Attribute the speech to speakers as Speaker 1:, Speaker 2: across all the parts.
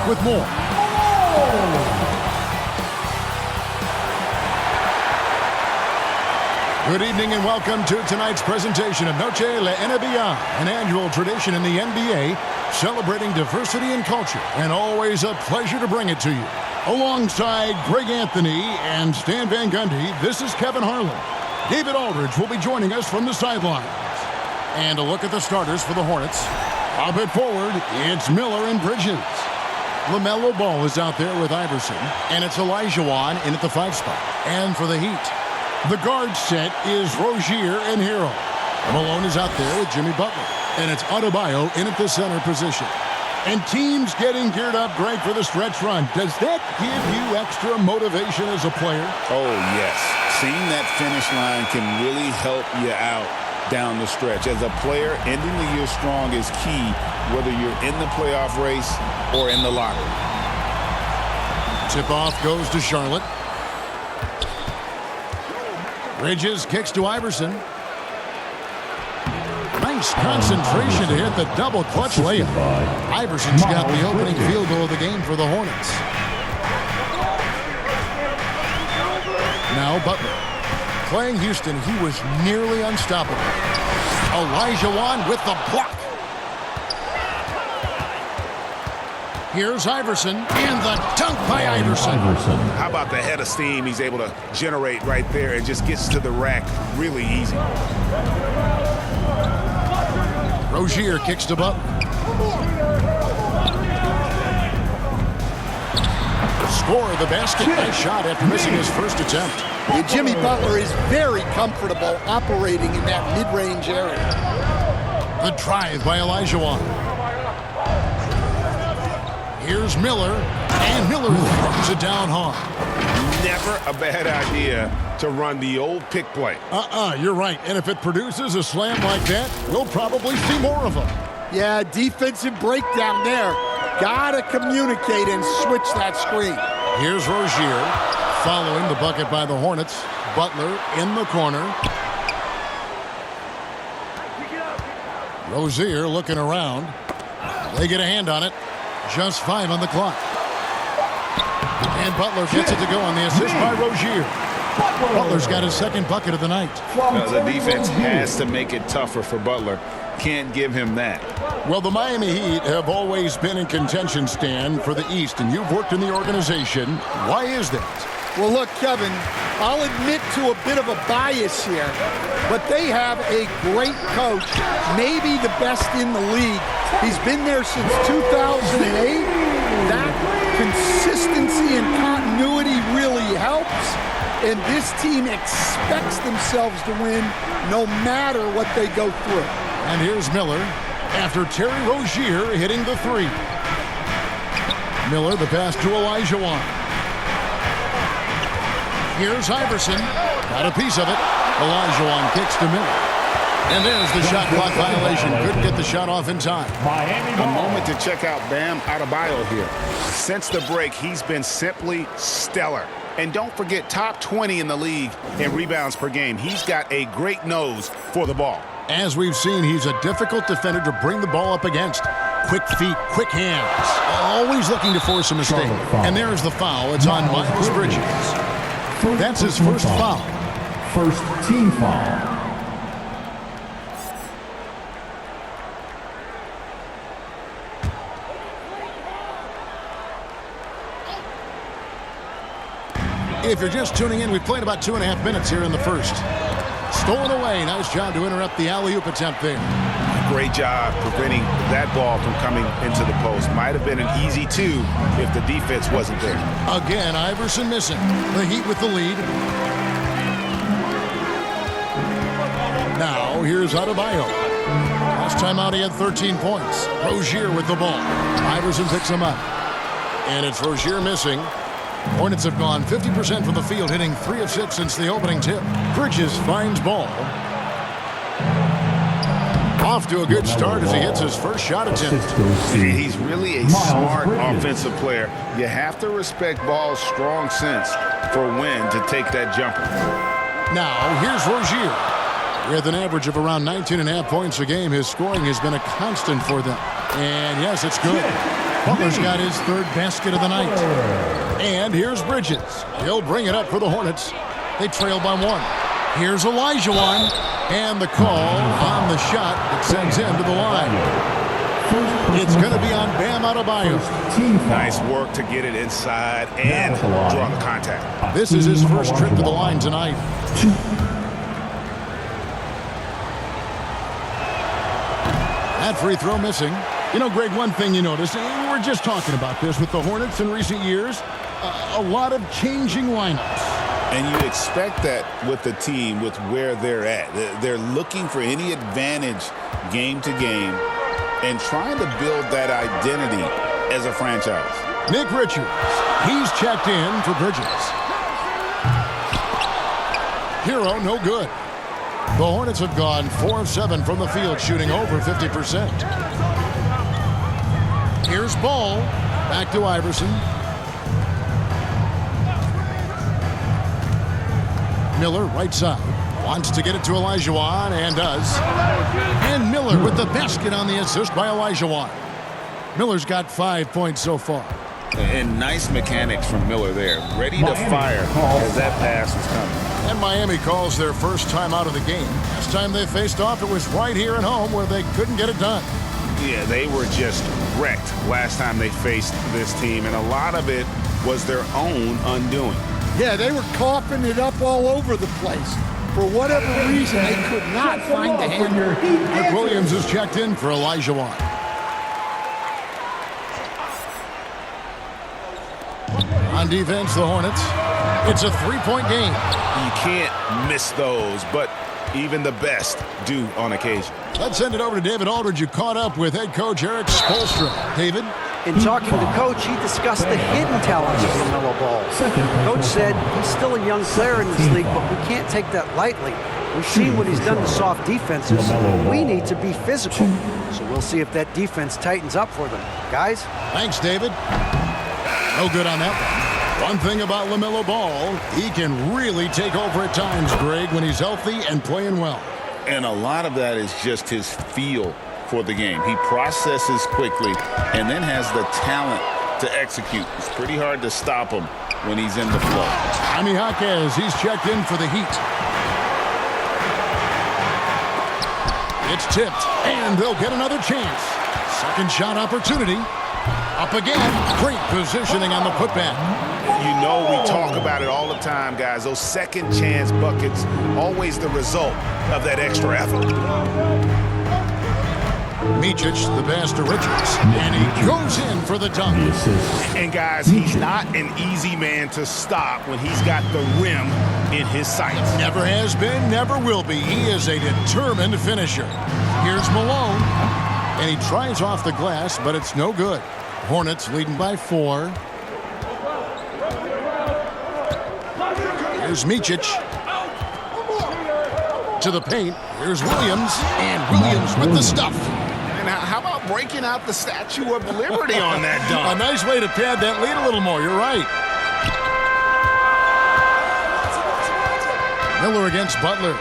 Speaker 1: with more. Good evening and welcome to tonight's presentation of Noche La NBA, an annual tradition in the NBA celebrating diversity and culture, and always a pleasure to bring it to you. Alongside Greg Anthony and Stan Van Gundy, this is Kevin Harlan. David Aldridge will be joining us from the sidelines. And a look at the starters for the Hornets. Up at forward, it's Miller and Bridges. LaMelo Ball is out there with Iverson, and it's Olajuwon in at the 5 spot. And for the Heat, the guard set is Rozier and Hero. Malone is out there with Jimmy Butler, and it's Adebayo in at the center position. And teams getting geared up, Greg, for the stretch run. Does that give you extra motivation as a player?
Speaker 2: Oh, yes. Seeing that finish line can really help you out down the stretch. As a player, ending the year strong is key, whether you're in the playoff race or in the locker room.
Speaker 1: Tip-off goes to Charlotte. Bridges kicks to Iverson. Nice concentration to hit the double clutch layup. Iverson's got the opening field goal of the game for the Hornets. Now Butler. Playing Houston, he was nearly unstoppable. Olajuwon with the block. Here's Iverson, and the dunk by Iverson.
Speaker 2: How about the head of steam he's able to generate right there and just gets to the rack really easy.
Speaker 1: Rozier kicks to Butler. Score the basket. Nice shot after missing his first attempt.
Speaker 3: And Jimmy Butler is very comfortable operating in that mid-range area.
Speaker 1: The drive by Olajuwon. Here's Miller, and Miller throws it down hard.
Speaker 2: Never a bad idea to run the old pick play.
Speaker 1: You're right. And if it produces a slam like that, we'll probably see more of them.
Speaker 3: Yeah, defensive breakdown there. Gotta communicate and switch that screen.
Speaker 1: Here's Rozier, following the bucket by the Hornets. Butler in the corner. Rozier looking around. They get a hand on it. Just 5 on the clock. And Butler gets it to go on the assist by Rozier. Butler's got his second bucket of the night.
Speaker 2: The defense has to make it tougher for Butler. Can't give him that.
Speaker 1: Well, the Miami Heat have always been in contention, Stan, for the East, and you've worked in the organization. Why is that?
Speaker 3: Well, look, Kevin, I'll admit to a bit of a bias here, but they have a great coach, maybe the best in the league. He's been there since 2008. That consistency and continuity really helps, and this team expects themselves to win no matter what they go through.
Speaker 1: And here's Miller after Terry Rozier hitting the 3. Miller, the pass to Olajuwon. Here's Iverson. Got a piece of it. Olajuwon kicks to Miller. And there's the shot clock violation. Couldn't get the shot off in time.
Speaker 2: A moment to check out Bam Adebayo here. Since the break, he's been simply stellar. And don't forget, top 20 in the league in rebounds per game. He's got a great nose for the ball.
Speaker 1: As we've seen, he's a difficult defender to bring the ball up against. Quick feet, quick hands. Always looking to force a mistake. And there's the foul. It's on Miles Bridges. That's his first foul.
Speaker 4: First team foul.
Speaker 1: If you're just tuning in, we've played about 2.5 minutes here in the first. Stolen away. Nice job to interrupt the alley-oop attempt there.
Speaker 2: Great job preventing that ball from coming into the post. Might have been an easy 2 if the defense wasn't there.
Speaker 1: Again, Iverson missing. The Heat with the lead. Now, here's Adebayo. Last time out, he had 13 points. Rozier with the ball. Iverson picks him up. And it's Rozier missing. Hornets have gone 50% from the field, hitting 3 of 6 since the opening tip. Bridges finds Ball. Off to a good start as he hits his first shot attempt.
Speaker 2: He's really a smart offensive player. You have to respect Ball's strong sense for when to take that jumper.
Speaker 1: Now, here's Rozier. With an average of around 19.5 points a game, his scoring has been a constant for them. And yes, it's good. Butler's got his third basket of the night. And here's Bridges. He'll bring it up for the Hornets. They trail by 1. Here's Olajuwon. And the call on the shot that sends him to the line. It's going to be on Bam Adebayo.
Speaker 2: Nice work to get it inside and draw the contact.
Speaker 1: This is his first trip to the line tonight. That free throw missing. You know, Greg, one thing you notice, and we were just talking about this with the Hornets in recent years, a lot of changing lineups.
Speaker 2: And you expect that with the team, with where they're at. They're looking for any advantage game to game and trying to build that identity as a franchise.
Speaker 1: Nick Richards, he's checked in for Bridges. Hero, no good. The Hornets have gone 4 of 7 from the field, shooting over 50%. Here's Ball. Back to Iverson. Miller, right side. Wants to get it to Olajuwon, and does. And Miller with the basket on the assist by Olajuwon. Miller's got 5 points so far.
Speaker 2: And nice mechanics from Miller there. Ready to fire as that pass was coming.
Speaker 1: And Miami calls their first time out of the game. Last time they faced off, it was right here at home where they couldn't get it done.
Speaker 2: Yeah, they were just wrecked last time they faced this team, and a lot of it was their own undoing.
Speaker 3: Yeah, they were coughing it up all over the place. For whatever reason, they could not find the handle.
Speaker 1: Rick Williams is checked in for Olajuwon. On defense, the Hornets. It's a 3-point game.
Speaker 2: You can't miss those, but even the best do on occasion.
Speaker 1: Let's send it over to David Aldridge, who caught up with head coach Eric Spoelstra. David?
Speaker 5: In talking to Coach, he discussed the hidden talents of LaMelo Ball. Coach said he's still a young player in this league, but we can't take that lightly. We've seen what he's done to soft defenses. We need to be physical. So we'll see if that defense tightens up for them. Guys?
Speaker 1: Thanks, David. No good on that one. One thing about LaMelo Ball, he can really take over at times, Greg, when he's healthy and playing well.
Speaker 2: And a lot of that is just his feel for the game. He processes quickly and then has the talent to execute. It's pretty hard to stop him when he's in the flow.
Speaker 1: Jaime Jaquez, he's checked in for the Heat. It's tipped, and they'll get another chance. Second shot opportunity. Up again. Great positioning on the putback.
Speaker 2: You know we talk about it all the time, guys. Those second chance buckets, always the result of that extra effort.
Speaker 1: Micic, the pass to Richards, and he goes in for the dunk.
Speaker 2: And guys, he's not an easy man to stop when he's got the rim in his sights.
Speaker 1: Never has been, never will be. He is a determined finisher. Here's Malone, and he tries off the glass, but it's no good. Hornets leading by 4. Here's Micic. To the paint. Here's Williams, and Williams with the stuff.
Speaker 2: And how about breaking out the Statue of Liberty on that
Speaker 1: A
Speaker 2: dunk?
Speaker 1: nice way to pad that lead a little more. You're right. Miller against Butler.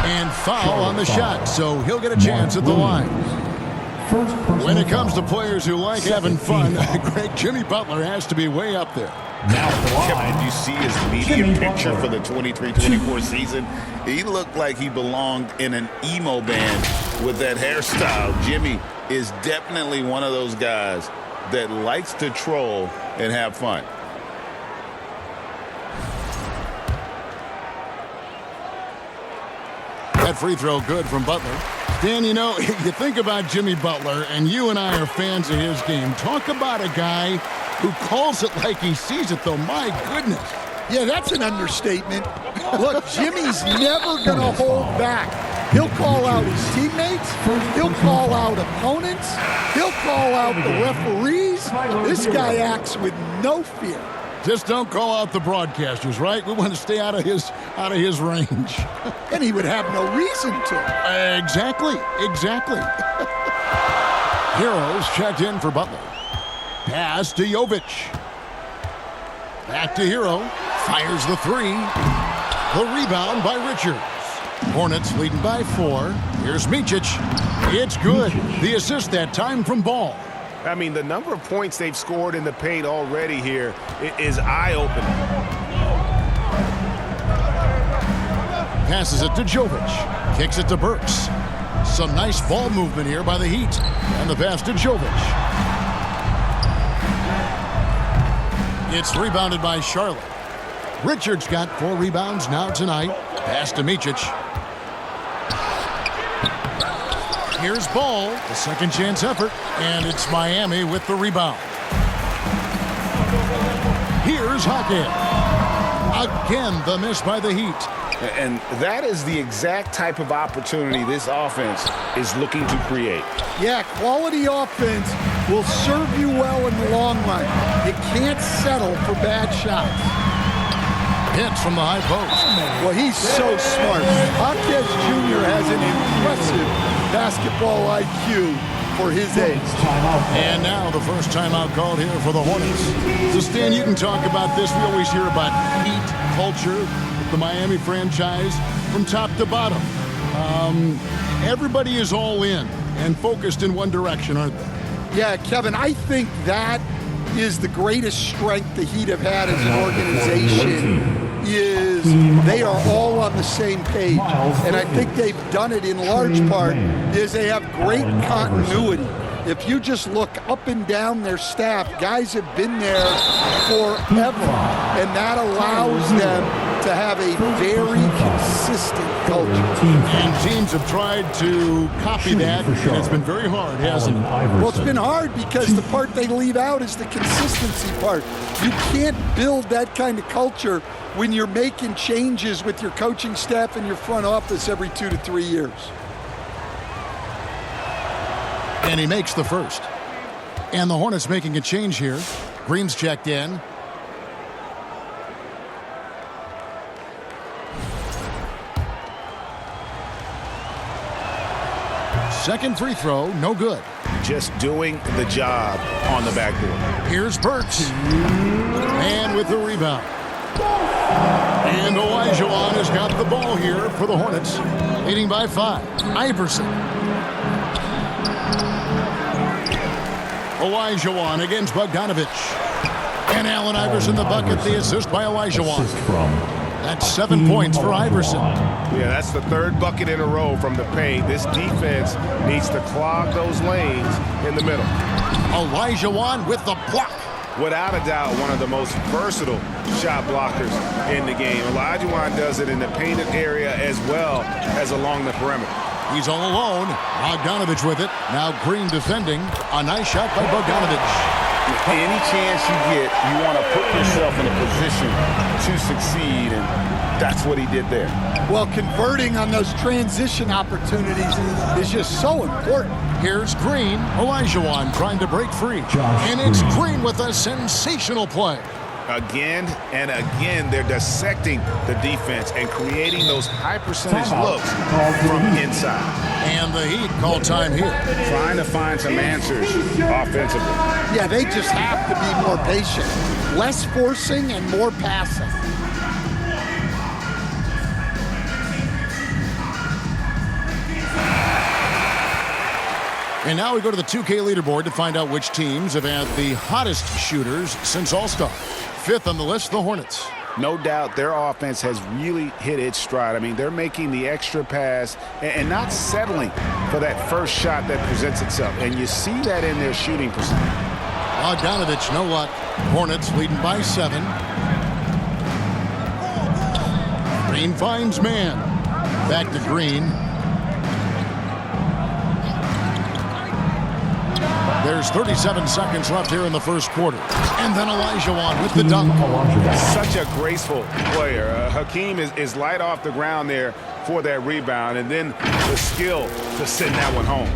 Speaker 1: And foul on the shot, so he'll get a chance at the line. When it comes to players who like having fun, Greg, Jimmy Butler has to be way up there.
Speaker 2: Did you see his media picture for the 23-24 season? He looked like he belonged in an emo band with that hairstyle. Jimmy is definitely one of those guys that likes to troll and have fun.
Speaker 1: That free throw good from Butler. Dan, you know, you think about Jimmy Butler, and you and I are fans of his game. Talk about a guy who calls it like he sees it, though. My goodness.
Speaker 3: Yeah, that's an understatement. Look, Jimmy's never going to hold back. He'll call out his teammates. He'll call out opponents. He'll call out the referees. This guy acts with no fear.
Speaker 1: Just don't call out the broadcasters, right? We want to stay out of his range.
Speaker 3: And he would have no reason to.
Speaker 1: Exactly. Heroes checked in for Butler. Pass to Jovic. Back to Hero. Fires the 3. The rebound by Richards. Hornets leading by 4. Here's Micic. It's good. The assist that time from Ball.
Speaker 2: I mean, the number of points they've scored in the paint already here is eye-opening.
Speaker 1: Passes it to Jovic. Kicks it to Burks. Some nice ball movement here by the Heat. And the pass to Jovic. It's rebounded by Charlotte. Richards got 4 rebounds now tonight. Pass to Micic. Here's Ball, the second chance effort, and it's Miami with the rebound. Here's Hackett. Again, the miss by the Heat.
Speaker 2: And that is the exact type of opportunity this offense is looking to create.
Speaker 3: Yeah, quality offense will serve you well in the long run. You can't settle for bad shots.
Speaker 1: Hits from the high post.
Speaker 3: Well, he's so smart. Jaquez Jr. has an impressive basketball IQ for his age.
Speaker 1: And now the first timeout called here for the Hornets. So, Stan, you can talk about this. We always hear about Heat culture, the Miami franchise, from top to bottom. Everybody is all in and focused in one direction, aren't they?
Speaker 3: Yeah, Kevin, I think that is the greatest strength the Heat have had as an organization. Is they are all on the same page, and I think they've done it in large part is they have great continuity. If you just look up and down their staff, guys have been there forever, and that allows them to have a very consistent culture.
Speaker 1: And teams have tried to copy that, and it's been very hard, hasn't it?
Speaker 3: Well, it's been hard because the part they leave out is the consistency part. You can't build that kind of culture when you're making changes with your coaching staff and your front office every 2 to 3 years.
Speaker 1: And he makes the first. And the Hornets making a change here. Green's checked in. Second free throw, no good.
Speaker 2: Just doing the job on the backboard.
Speaker 1: Here's Burks. And with the rebound. And Olajuwon has got the ball here for the Hornets. Leading by 5. Iverson. Olajuwon against Bogdanovic. And Allen Iverson the bucket, the assist by Olajuwon. That's 7 points for Iverson.
Speaker 2: Yeah, that's the third bucket in a row from the paint. This defense needs to clog those lanes in the middle.
Speaker 1: Olajuwon with the block.
Speaker 2: Without a doubt, one of the most versatile shot blockers in the game. Olajuwon does it in the painted area as well as along the perimeter.
Speaker 1: He's all alone. Bogdanovic with it. Now Green defending. A nice shot by Bogdanovic.
Speaker 2: Any chance you get, you want to put yourself in a position to succeed, and that's what he did there.
Speaker 3: Well, converting on those transition opportunities is just so important.
Speaker 1: Here's Green. Olajuwon trying to break free. And it's Green with a sensational play.
Speaker 2: Again and again, they're dissecting the defense and creating those high percentage looks from inside.
Speaker 1: And the Heat call time here.
Speaker 2: Trying to find some answers offensively.
Speaker 3: Yeah, they just have to be more patient. Less forcing and more passing.
Speaker 1: And now we go to the 2K leaderboard to find out which teams have had the hottest shooters since All-Star. 5th on the list, the Hornets.
Speaker 2: No doubt their offense has really hit its stride. I mean, they're making the extra pass and not settling for that first shot that presents itself. And you see that in their shooting percentage.
Speaker 1: Bogdanovic, no luck. Hornets leading by 7. Green finds man. Back to Green. There's 37 seconds left here in the first quarter. And then Olajuwon with the dunk.
Speaker 2: Such a graceful player. Hakeem is light off the ground there for that rebound. And then the skill to send that one home.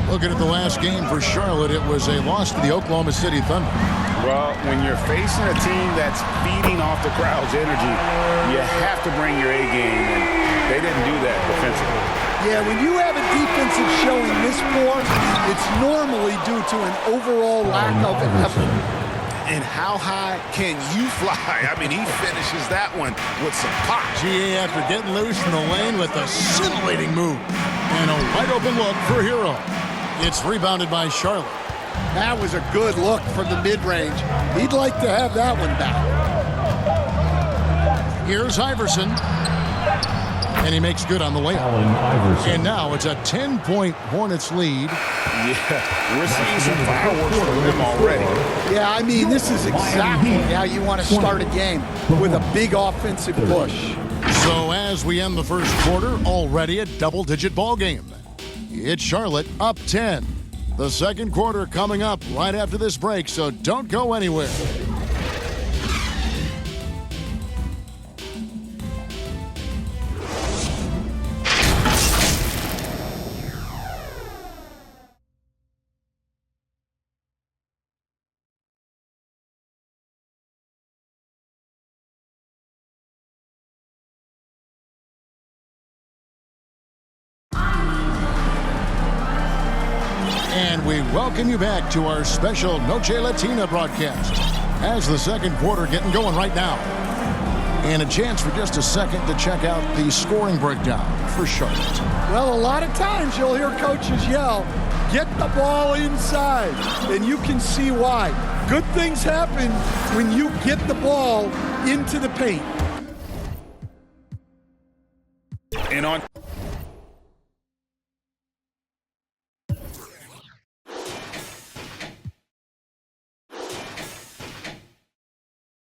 Speaker 1: Looking at the last game for Charlotte, it was a loss to the Oklahoma City Thunder.
Speaker 2: Well, when you're facing a team that's feeding off the crowd's energy, you have to bring your A game, and they didn't do that defensively.
Speaker 3: Yeah, when you have a defensive showing this poor, it's normally due to an overall lack of effort.
Speaker 2: And how high can you fly? I mean, he finishes that one with some pop.
Speaker 1: GA after getting loose in the lane with a scintillating move. And a wide open look for Hero. It's rebounded by Charlotte.
Speaker 3: That was a good look from the mid-range. He'd like to have that one back.
Speaker 1: Here's Iverson. And he makes good on the layup.
Speaker 4: Allen Iverson.
Speaker 1: And now it's a 10-point Hornets lead.
Speaker 2: Yeah, we're seeing some fireworks from them already.
Speaker 3: Yeah, I mean, this is exactly how you want to start a game, with a big offensive push.
Speaker 1: So as we end the first quarter, already a double-digit ball game. It's Charlotte up 10. The second quarter coming up right after this break, so don't go anywhere. And we welcome you back to our special Noche Latina broadcast as the second quarter getting going right now. And a chance for just a second to check out the scoring breakdown for Charlotte.
Speaker 3: Well, a lot of times you'll hear coaches yell, "Get the ball inside," and you can see why. Good things happen when you get the ball into the paint.
Speaker 2: And on